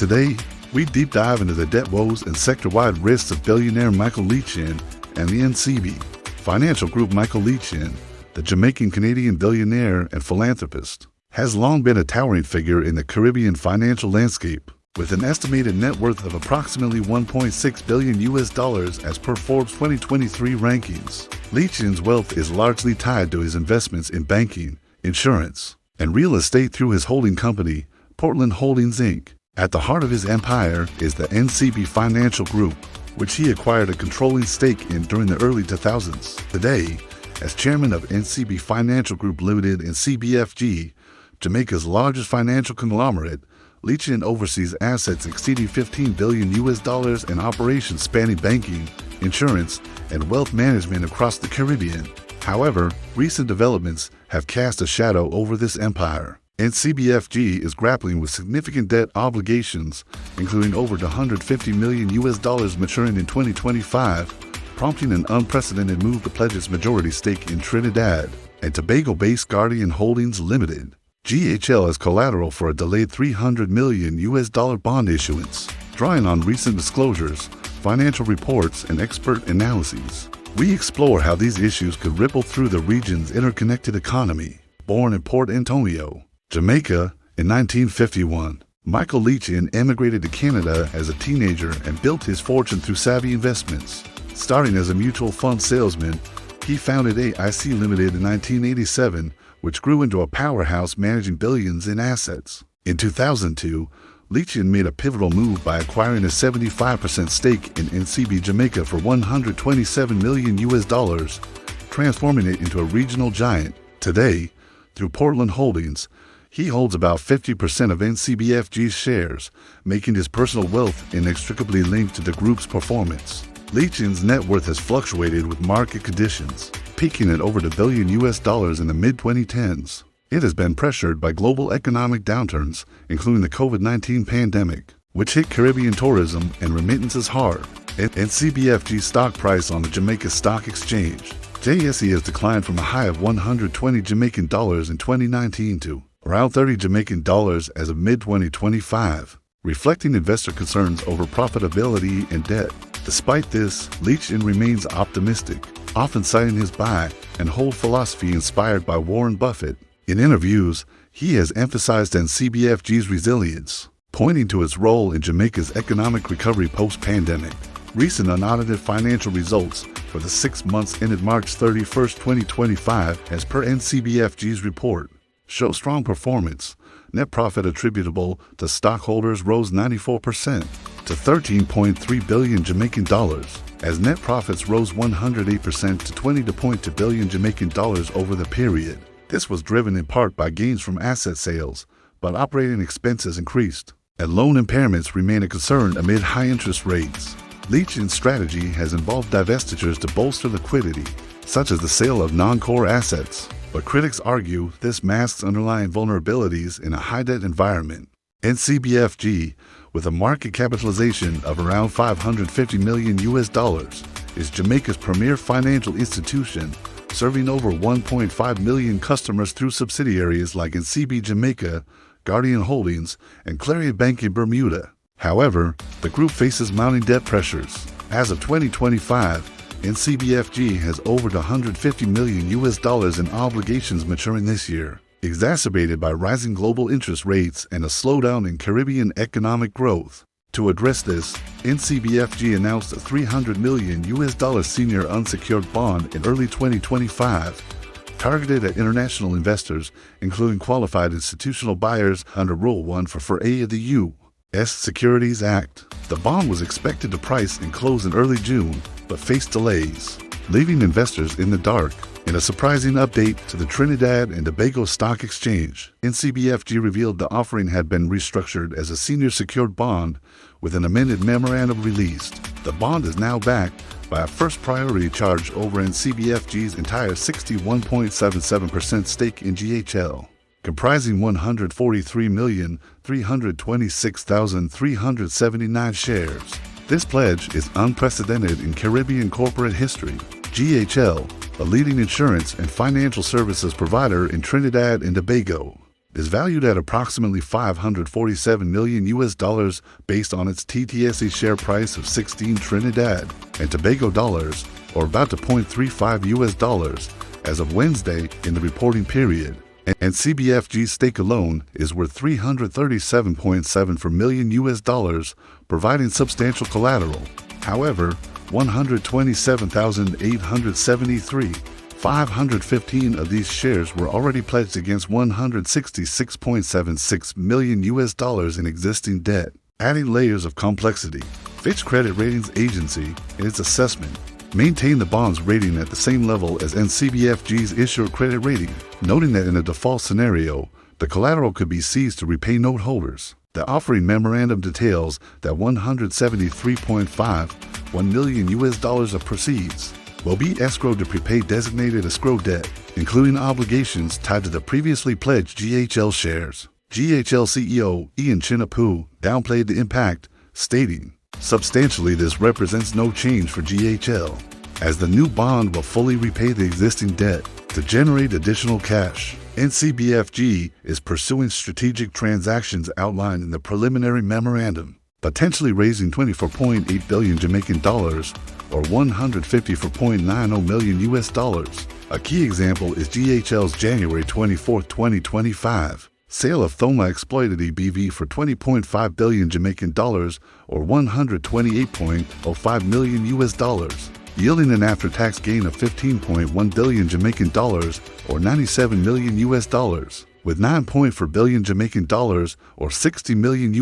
Today, we deep dive into the debt woes and sector-wide risks of billionaire Michael Lee-Chin and the NCB Financial Group. Michael Lee-Chin, the Jamaican-Canadian billionaire and philanthropist, has long been a towering figure in the Caribbean financial landscape, with an estimated net worth of approximately $1.6 billion as per Forbes 2023 rankings. Lee-Chin's wealth is largely tied to his investments in banking, insurance, and real estate through his holding company, Guardian Holdings Ltd. At the heart of his empire is the NCB Financial Group, which he acquired a controlling stake in during the early 2000s. Today, as chairman of NCB Financial Group Ltd. and CBFG, Jamaica's largest financial conglomerate, Lee-Chin oversees assets exceeding $15 billion and operations spanning banking, insurance, and wealth management across the Caribbean. However, recent developments have cast a shadow over this empire. NCBFG is grappling with significant debt obligations, including over $150 million maturing in 2025, prompting an unprecedented move to pledge its majority stake in Trinidad and Tobago-based Guardian Holdings Ltd. GHL as collateral for a delayed $300 million bond issuance. Drawing on recent disclosures, financial reports, and expert analyses, we explore how these issues could ripple through the region's interconnected economy. Born in Port Antonio, Jamaica, in 1951, Michael Lee-Chin emigrated to Canada as a teenager and built his fortune through savvy investments. Starting as a mutual fund salesman, he founded AIC Limited in 1987, which grew into a powerhouse managing billions in assets. In 2002, Lee-Chin made a pivotal move by acquiring a 75% stake in NCB Jamaica for $127 million, transforming it into a regional giant. Today, through Guardian Holdings, he holds about 50% of NCBFG's shares, making his personal wealth inextricably linked to the group's performance. Lee-Chin's net worth has fluctuated with market conditions, peaking at over $1 billion in the mid-2010s. It has been pressured by global economic downturns, including the COVID-19 pandemic, which hit Caribbean tourism and remittances hard. NCBFG's stock price on the Jamaica Stock Exchange, JSE, has declined from a high of 120 Jamaican dollars in 2019 to around 30 Jamaican dollars as of mid-2025, reflecting investor concerns over profitability and debt. Despite this, Lee-Chin remains optimistic, often citing his buy and hold philosophy inspired by Warren Buffett. In interviews, he has emphasized NCBFG's resilience, pointing to its role in Jamaica's economic recovery post-pandemic. Recent unaudited financial results for the 6 months ended March 31, 2025, as per NCBFG's report, show strong performance. Net profit attributable to stockholders rose 94% to 13.3 billion Jamaican dollars, as net profits rose 108% to 20.2 billion Jamaican dollars over the period. This was driven in part by gains from asset sales, but operating expenses increased, and loan impairments remain a concern amid high interest rates. Lee-Chin's strategy has involved divestitures to bolster liquidity, such as the sale of non-core assets, but critics argue this masks underlying vulnerabilities in a high-debt environment. NCBFG, with a market capitalization of around $550 million, is Jamaica's premier financial institution, serving over 1.5 million customers through subsidiaries like NCB Jamaica, Guardian Holdings, and Clarion Bank in Bermuda. However, the group faces mounting debt pressures. As of 2025, NCBFG has over $150 million in obligations maturing this year, exacerbated by rising global interest rates and a slowdown in Caribbean economic growth. To address this, NCBFG announced a $300 million senior unsecured bond in early 2025, targeted at international investors, including qualified institutional buyers under Rule 144A of the U.S. Securities Act. The bond was expected to price and close in early June, but faced delays, leaving investors in the dark. In a surprising update to the Trinidad and Tobago Stock Exchange, NCBFG revealed the offering had been restructured as a senior secured bond with an amended memorandum released. The bond is now backed by a first priority charge over NCBFG's entire 61.77% stake in GHL, comprising 143,326,379 shares. This pledge is unprecedented in Caribbean corporate history. GHL, a leading insurance and financial services provider in Trinidad and Tobago, is valued at approximately $547 million based on its TTSE share price of 16 Trinidad and Tobago dollars, or about to $0.35 as of Wednesday in the reporting period. And CBFG's stake alone is worth $337.74 million, providing substantial collateral. However, 127,873 515 of these shares were already pledged against $166.76 million in existing debt, adding layers of complexity. Fitch Credit Ratings Agency, in its assessment, maintained the bond's rating at the same level as NCBFG's issuer credit rating, noting that in a default scenario, the collateral could be seized to repay note holders. The offering memorandum details that $173.51 million of proceeds will be escrowed to prepay designated escrow debt, including obligations tied to the previously pledged GHL shares. GHL CEO Ian Chinapoo downplayed the impact, stating, "Substantially, this represents no change for GHL, as the new bond will fully repay the existing debt to generate additional cash." NCBFG is pursuing strategic transactions outlined in the preliminary memorandum, potentially raising 24.8 billion Jamaican dollars or $154.90 million. A key example is GHL's January 24, 2025 sale of Thoma Exploited EBV for 20.5 billion Jamaican dollars or $128.05 million, yielding an after-tax gain of 15.1 billion Jamaican dollars or $97 million, with 9.4 billion Jamaican dollars or $60 million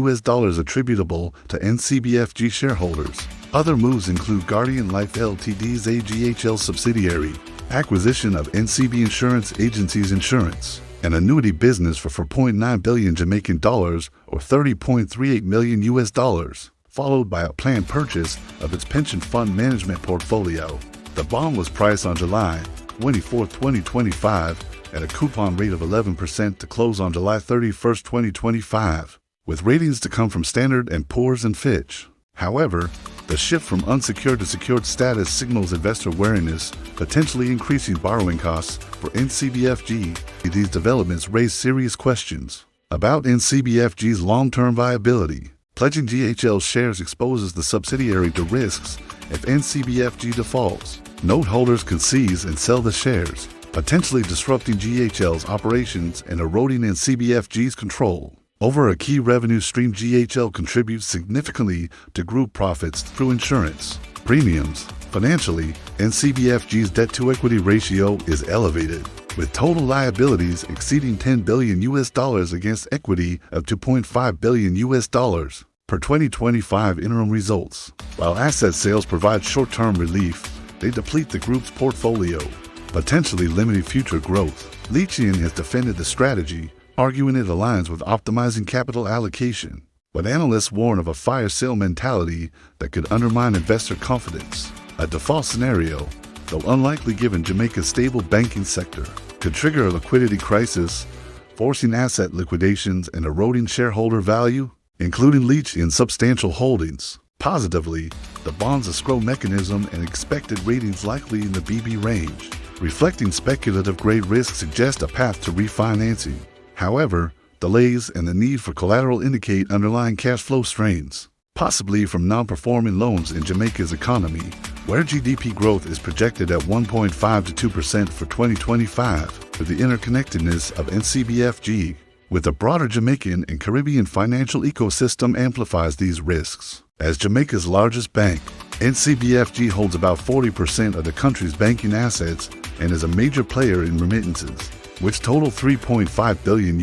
attributable to NCBFG shareholders. Other moves include Guardian Life Ltd's AGHL subsidiary, acquisition of NCB Insurance Agency's insurance, an annuity business for 4.9 billion Jamaican dollars or $30.38 million, followed by a planned purchase of its pension fund management portfolio. The bond was priced on July 24, 2025 at a coupon rate of 11% to close on July 31, 2025, with ratings to come from Standard & Poor's and Fitch. However, the shift from unsecured to secured status signals investor wariness, potentially increasing borrowing costs for NCBFG. These developments raise serious questions about NCBFG's long-term viability. Pledging GHL shares exposes the subsidiary to risks if NCBFG defaults. Note holders can seize and sell the shares, potentially disrupting GHL's operations and eroding NCBFG's control over a key revenue stream. GHL contributes significantly to group profits through insurance premiums. Financially, NCBFG's debt-to-equity ratio is elevated, with total liabilities exceeding $10 billion against equity of $2.5 billion per 2025 interim results. While asset sales provide short-term relief, they deplete the group's portfolio, potentially limiting future growth. Leachian has defended the strategy, arguing it aligns with optimizing capital allocation, but analysts warn of a fire sale mentality that could undermine investor confidence. A default scenario, though unlikely given Jamaica's stable banking sector, could trigger a liquidity crisis, forcing asset liquidations and eroding shareholder value, including Leachian's substantial holdings. Positively, the bond's escrow mechanism and expected ratings likely in the BB range, reflecting speculative grade risk, suggest a path to refinancing. However, delays and the need for collateral indicate underlying cash flow strains, possibly from non-performing loans in Jamaica's economy, where GDP growth is projected at 1.5 to 2% for 2025, with the interconnectedness of NCBFG with the broader Jamaican and Caribbean financial ecosystem amplifies these risks. As Jamaica's largest bank, NCBFG holds about 40% of the country's banking assets and is a major player in remittances, which total $3.5 billion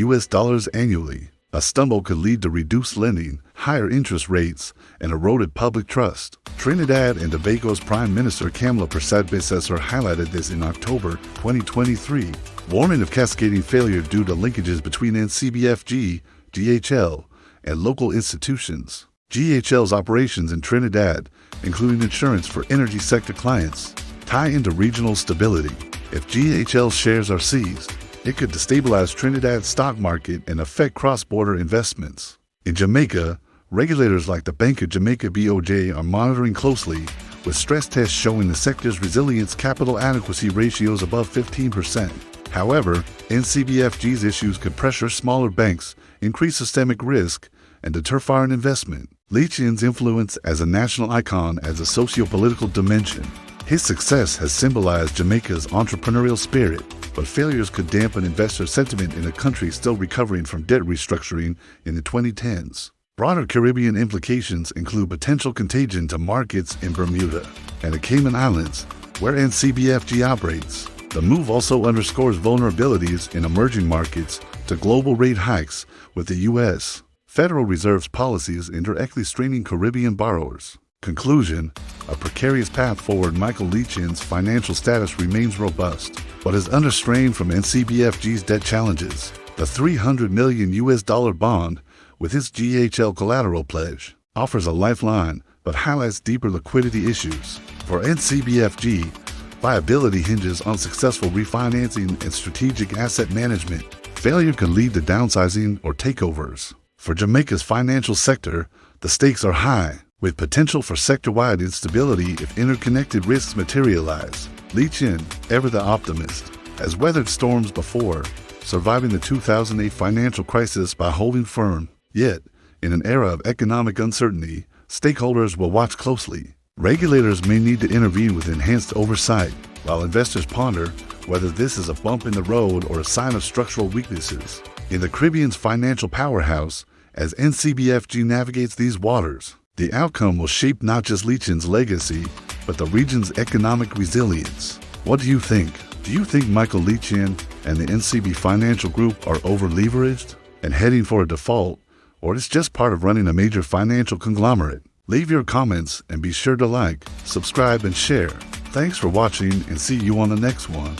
annually. A stumble could lead to reduced lending, higher interest rates, and eroded public trust. Trinidad and Tobago's Prime Minister Kamla Persad-Bissessar highlighted this in October 2023, warning of cascading failure due to linkages between NCBFG, GHL, and local institutions. GHL's operations in Trinidad, including insurance for energy sector clients, tie into regional stability. If GHL shares are seized, it could destabilize Trinidad's stock market and affect cross-border investments. In Jamaica, regulators like the Bank of Jamaica (BOJ) are monitoring closely, with stress tests showing the sector's resilience capital adequacy ratios above 15%. However, NCBFG's issues could pressure smaller banks, increase systemic risk, and deter foreign investment. Ltd's influence as a national icon adds a socio-political dimension. His success has symbolized Jamaica's entrepreneurial spirit, but failures could dampen investor sentiment in a country still recovering from debt restructuring in the 2010s. Broader Caribbean implications include potential contagion to markets in Bermuda and the Cayman Islands, where NCBFG operates. The move also underscores vulnerabilities in emerging markets to global rate hikes, with the U.S. Federal Reserve's policies indirectly straining Caribbean borrowers. Conclusion: a precarious path forward. Michael Ltd's financial status remains robust, but is under strain from NCBFG's debt challenges. The $300 million bond, with its GHL collateral pledge, offers a lifeline but highlights deeper liquidity issues. For NCBFG, viability hinges on successful refinancing and strategic asset management. Failure can lead to downsizing or takeovers. For Jamaica's financial sector, the stakes are high, with potential for sector-wide instability if interconnected risks materialize. Ltd, ever the optimist, has weathered storms before, surviving the 2008 financial crisis by holding firm. Yet, in an era of economic uncertainty, stakeholders will watch closely. Regulators may need to intervene with enhanced oversight, while investors ponder whether this is a bump in the road or a sign of structural weaknesses. In the Caribbean's financial powerhouse, as NCBFG navigates these waters, the outcome will shape not just Ltd's legacy, but the region's economic resilience. What do you think? Do you think Michael Ltd and the NCB Financial Group are over-leveraged and heading for a default, or it's just part of running a major financial conglomerate? Leave your comments and be sure to like, subscribe, and share. Thanks for watching, and see you on the next one.